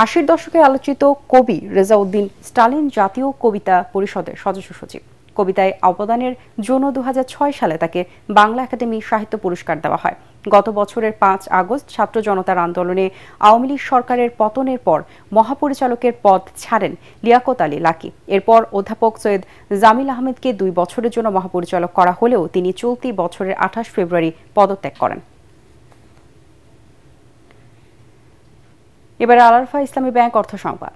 80 দশকে আলোচিত কবি রেজাউদ্দিন স্টালিন জাতীয় কবিতা পরিষদের সদস্য সচিব। কবিতায় অবদানের জন্য 2006 সালে তাকে বাংলা একাডেমি সাহিত্য পুরস্কার দেওয়া হয়। গত বছরের 5 আগস্ট ছাত্র জনতার আন্দোলনে আওয়ামী লীগ সরকারের পতনের পর মহাপরিচালকের পদ ছাড়েন লিয়াকত আলী লাকি। এরপর অধ্যাপক সৈয়দ জামিল আহমেদকে 2 বছরের জন্য মহাপরিচালক করা হলেও তিনি চলতি বছরের 28 ফেব্রুয়ারি পদত্যাগ করেন। এবার আল আরফা ইসলামী ব্যাংক অর্থ সংবাদ।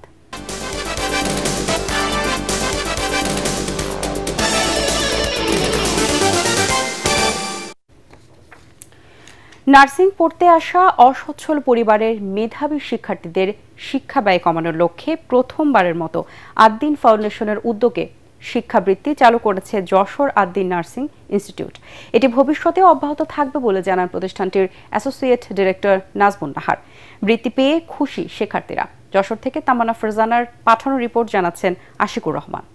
নার্সিং পড়তে আসা অসচ্ছল পরিবারের মেধাবী শিক্ষার্থীদের শিক্ষা ব্যয় কমানোর লক্ষ্যে প্রথমবারের মতো আদ্দিন ফাউন্ডেশনের উদ্যোগে শিক্ষাবৃত্তি চালু করেছে যশোর আদ্দিন নার্সিং ইনস্টিটিউট। এটি ভবিষ্যতেও অব্যাহত থাকবে বলে জানান প্রতিষ্ঠানটির অ্যাসোসিয়েট ডিরেক্টর নাজমুন নাহার। বৃত্তি পেয়ে খুশি শিক্ষার্থীরা। যশোর থেকে তামান্না ফরজানার পাঠানো রিপোর্ট জানাচ্ছেন আশিকুর রহমান।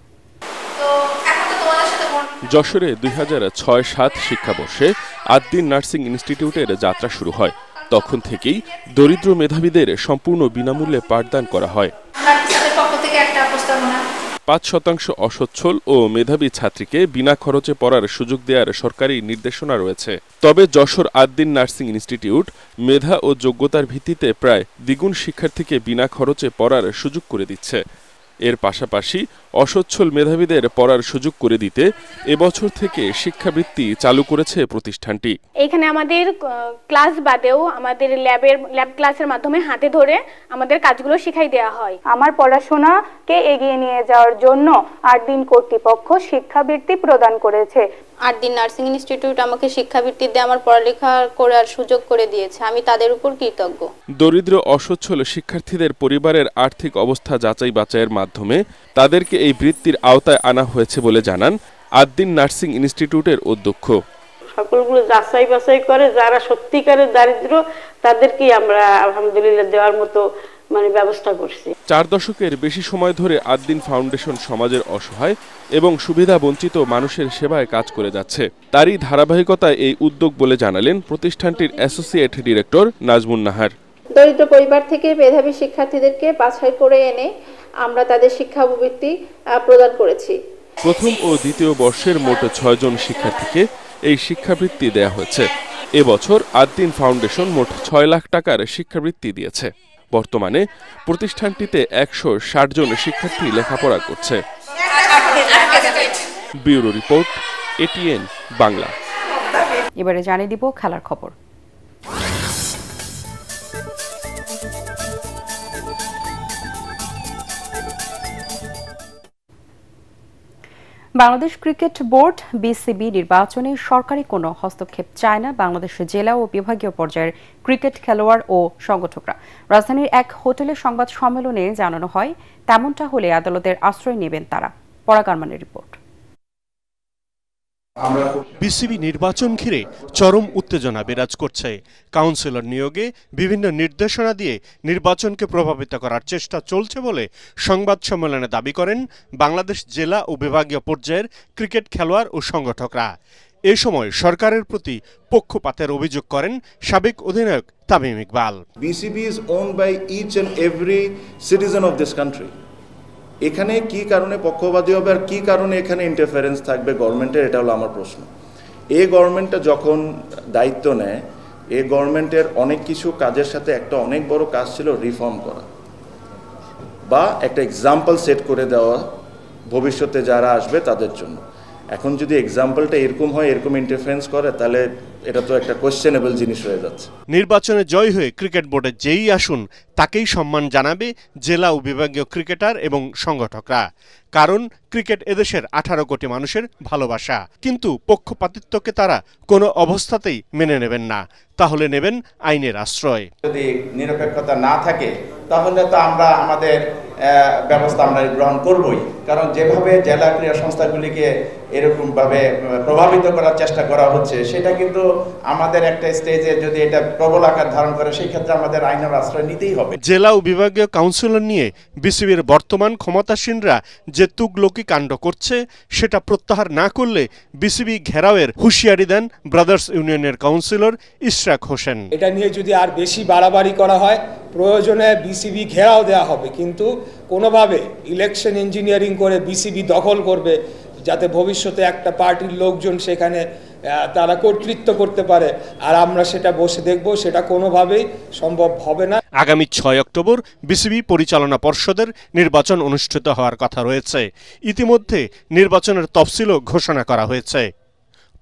যশোরে 2006-07 শিক্ষাবর্ষে আদ্দিন নার্সিং ইনস্টিটিউটের যাত্রা শুরু হয়। তখন থেকেই দরিদ্র মেধাবীদের সম্পূর্ণ বিনামূল্যে পাঠদান করা হয়। 5% অসচ্ছল ও মেধাবী ছাত্রীকে বিনা খরচে পড়ার সুযোগ দেওয়ার সরকারি নির্দেশনা রয়েছে। তবে যশোর আদ্দিন নার্সিং ইনস্টিটিউট মেধা ও যোগ্যতার ভিত্তিতে প্রায় দ্বিগুণ শিক্ষার্থীকে বিনা খরচে পড়ার সুযোগ করে দিচ্ছে। এর পাশাপাশি অসচ্ছল মেধাবীদের পড়ার সুযোগ করে দিতে এবছর থেকে শিক্ষাবৃত্তি চালু করেছে প্রতিষ্ঠানটি। এখানে আমাদের ক্লাস বাদেও আমাদের ল্যাব ক্লাসের মাধ্যমে হাতে ধরে আমাদের কাজগুলো শিখাই দেওয়া হয়। আমার পড়াশোনাকে এগিয়ে নিয়ে যাওয়ার জন্য 8 দিন কর্তৃপক্ষ শিক্ষাবৃত্তি প্রদান করেছে। 8 দিন নার্সিং ইনস্টিটিউট আমাকে শিক্ষাবৃত্তি দিয়ে আমার পড়ালেখা করার সুযোগ করে দিয়েছে, আমি তাদের উপর কৃতজ্ঞ। দরিদ্র অসচ্ছল শিক্ষার্থীদের পরিবারের আর্থিক অবস্থা যাচাই বাছাইয়ের মাধ্যমে তাদেরকে এই বৃত্তির আওতায় আনা হয়েছে বলে জানান 8 দিন নার্সিং ইনস্টিটিউটের অধ্যক্ষ। সকলগুলো যাচাই বাছাই করে যারা সত্যিকারের দারিদ্র তাদেরকে আমরা আলহামদুলিল্লাহ দেওয়ার মতো ব্যবস্থা করছি। 4 দশকের বেশি সময় ধরে 8 দিন ফাউন্ডেশন সমাজের অসহায় এবং সুবিধা বঞ্চিত মানুষের সেবায় কাজ করে যাচ্ছে। তারই ধারাবাহিকতায় এই উদ্যোগ বলে জানালেন প্রতিষ্ঠানটির অ্যাসোসিয়েট ডিরেক্টর নাজমুন নাহার। দরিদ্র পরিবার থেকে মেধাবী শিক্ষার্থীদেরকে বাছাই করে এনে আমরা তাদের শিক্ষাবৃত্তি প্রদান করেছি। প্রথম ও দ্বিতীয় বর্ষের মোট 6 জন শিক্ষার্থীকে এই শিক্ষাবৃত্তি দেয়া হয়েছে। এবছর 8 দিন ফাউন্ডেশন মোট 6 লাখ টাকার শিক্ষাবৃত্তি দিয়েছে। বর্তমানে প্রতিষ্ঠানটিতে 160 জন শিক্ষার্থী লেখাপড়া করছে। Bureau report, ATN Bangla. এবারে জানিয়ে দিব খেলার খবর। বাংলাদেশ ক্রিকেট বোর্ড বিসিবি নির্বাচনে সরকারি কোনো হস্তক্ষেপ চায় না বাংলাদেশের জেলা ও বিভাগীয় পর্যায়ের ক্রিকেট খেলোয়াড় ও সংগঠকরা। রাজধানীর এক হোটেলের সংবাদ সম্মেলনে জানানো হয়, তেমনটা হলে আদালতের আশ্রয় নেবেন তারা। পরাগারমানের রিপোর্ট। বিসিবি নির্বাচন ঘিরে চরম উত্তেজনা বিরাজ করছে। কাউন্সিলর নিয়োগে বিভিন্ন নির্দেশনা দিয়ে নির্বাচনকে প্রভাবিত করার চেষ্টা চলছে বলে সংবাদ সম্মেলনে দাবি করেন বাংলাদেশ জেলা ও বিভাগীয় পর্যায়ের ক্রিকেট খেলোয়াড় ও সংগঠকরা। এ সময় সরকারের প্রতি পক্ষপাতের অভিযোগ করেন সাবেক অধিনায়ক Tamim Iqbal. BCB is owned by each and every citizen of this country. এখানে কি কারণে পক্ষপাতী হবে আর কি কারণে এখানে ইন্টারফারেন্স থাকবে গভর্নমেন্টের, এটা হলো আমার প্রশ্ন। এই গভর্নমেন্টটা যখন দায়িত্ব নেয়, এই গভর্নমেন্টের অনেক কিছু কাজের সাথে একটা অনেক বড় কাজ ছিল রিফর্ম করা বা একটা এক্সাম্পল সেট করে দেওয়া ভবিষ্যতে যারা আসবে তাদের জন্য। এখন যদি এক্সাম্পলটা এরকম হয়, এরকম ইন্টারফারেন্স করে, তাহলে এটা তো একটা কোয়েশ্চেনেবল জিনিস হয়ে যাচ্ছে। নির্বাচনে জয় হয়ে ক্রিকেট বোর্ডে যেই আসুন তাকেই সম্মান জানাবে জেলা ও বিভাগীয় ক্রিকেটার এবং সংগঠকরা। কারণ ক্রিকেট এদেশের 18 কোটি মানুষের ভালোবাসা। কিন্তু পক্ষপাতিত্বকে তারা কোনো অবস্থাতেই মেনে নেবেন না, তাহলে নেবেন আইনের আশ্রয়। যদি নিরপেক্ষতা না থাকে তাহলে তো আমরা আমাদের ব্যবস্থা আমরা গ্রহণ করবই। কারণ যেভাবে জেলা ক্রীড়া সংস্থাগুলিকে এরকমভাবে প্রভাবিত করার চেষ্টা করা হচ্ছে, সেটা কিন্তু আমাদের একটা স্টেজে যদি এটা প্রবল আকার ধারণ করে, সেই ক্ষেত্রে আমাদের আইনের আশ্রয় নিতেই হবে। জেলা ও বিভাগীয় কাউন্সিলর নিয়ে বিসিবির বর্তমান ক্ষমতাসীনরা যে তুগলকি কাণ্ড করছে, সেটা প্রত্যাহার না করলে বিসিবি ঘেরাওয়ের হুঁশিয়ারি দেন ব্রাদার্স ইউনিয়নের কাউন্সিলর ইশরাক হোসেন। এটা নিয়ে যদি আর বেশি বাড়াবাড়ি করা হয়, প্রয়োজনে বিসিবি ঘেরাও দেওয়া হবে, কিন্তু কোনোভাবে ইলেকশন ইঞ্জিনিয়ারিং করে বিসিবি দখল করবে যাতে ভবিষ্যতে একটা পার্টির লোকজন সেখানে তারা কর্তৃত্ব করতে পারে, আর আমরা সেটা বসে দেখব, সেটা কোনোভাবেই সম্ভব হবে না। আগামী 6 অক্টোবর বিসিবি পরিচালনা পর্ষদের নির্বাচন অনুষ্ঠিত হওয়ার কথা রয়েছে। ইতিমধ্যে নির্বাচনের তফসিলও ঘোষণা করা হয়েছে।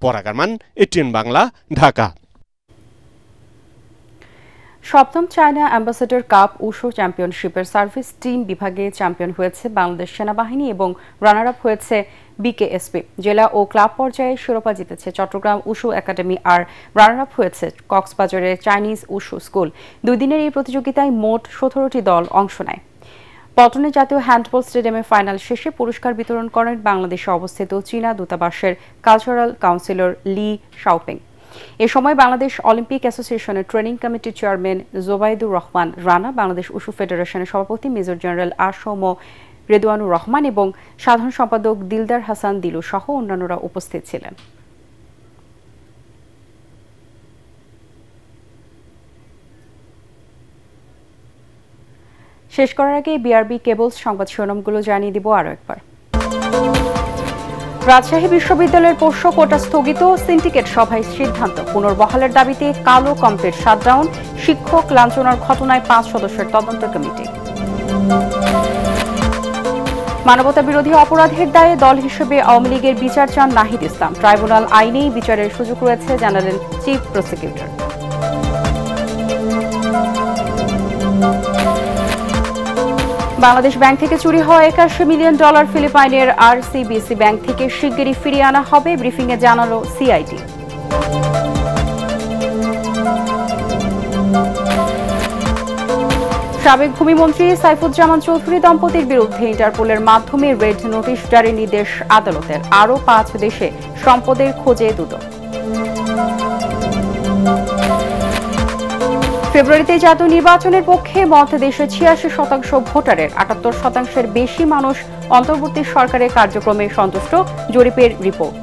পরাগারমান, এটিএন বাংলা, ঢাকা। সপ্তম চায়না অ্যাম্বাসেডর কাপ উশু চ্যাম্পিয়নশিপের সার্ভিস টিম বিভাগে চ্যাম্পিয়ন হয়েছে বাংলাদেশ সেনাবাহিনী এবং রানার আপ হয়েছে বিকেএসপি। জেলা ও ক্লাব পর্যায়ে শিরোপা জিতেছে চট্টগ্রাম উশু একাডেমি, আর রানার আপ হয়েছে কক্সবাজারের চাইনিজ উশু স্কুল। 2 দিনের এই প্রতিযোগিতায় মোট 17টি দল অংশ নেয়। পল্টনে জাতীয় হ্যান্ডবল স্টেডিয়ামে ফাইনাল শেষে পুরস্কার বিতরণ করেন বাংলাদেশে অবস্থিত চীনা দূতাবাসের কালচারাল কাউন্সিলর লি শাওপিং। এ সময় বাংলাদেশ অলিম্পিক অ্যাসোসিয়েশনের ট্রেনিং কমিটির চেয়ারম্যান জোবাইদুর রহমান রানা, বাংলাদেশ উশু ফেডারেশনের সভাপতি মেজর জেনারেল আসম রেদওয়ানুর রহমান এবং সাধারণ সম্পাদক দিলদার হাসান দিলু সহ অন্যান্যরা উপস্থিত ছিলেন। শেষ করার আগে বিআরবি কেবলস সংবাদ শিরোনামগুলো জানিয়ে দিব আরও একবার। রাজশাহী বিশ্ববিদ্যালয়ের পোষ্য কোটা স্থগিত, সিন্ডিকেট সভায় সিদ্ধান্ত। পুনর্বহালের দাবিতে কালো কমপ্লিট শাটডাউন, শিক্ষক লাঞ্ছনার ঘটনায় 5 সদস্যের তদন্ত কমিটি। মানবতা বিরোধী অপরাধের দায়ে দল হিসেবে আওয়ামী লীগের বিচার চান নাহিদ ইসলাম। ট্রাইব্যুনাল আইনেই বিচারের সুযোগ রয়েছে জানালেন চিফ প্রসিকিউটর। বাংলাদেশ ব্যাংক থেকে চুরি হওয়া $81 মিলিয়ন ফিলিপাইনের আরসিবিসি ব্যাংক থেকে শিগগিরই ফিরিয়ে আনা হবে, ব্রিফিংয়ে জানালো সিআইডি। সাবেক ভূমিমন্ত্রী সাইফুজ্জামান চৌধুরী দম্পতির বিরুদ্ধে ইন্টারপোলের মাধ্যমে রেড নোটিশ জারির নির্দেশ আদালতের। আরও 5 দেশে সম্পদের খোঁজে দুদক। ফেব্রুয়ারিতে জাতীয় নির্বাচনের পক্ষে মত দেশে 86% ভোটারের, 78%-এর বেশি মানুষ অন্তর্বর্তী সরকারের কার্যক্রমে সন্তুষ্ট, জরিপের রিপোর্ট।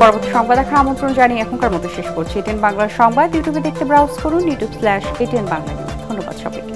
পরবর্তী সংবাদ দেখার আমন্ত্রণ জানিয়ে এখনকার মতো শেষ করছি। এটিএন বাংলার সংবাদ ইউটিউবে দেখতে ব্রাউজ করুন youtube/ATN বাংলা নিউজ। ধন্যবাদ সবাইকে।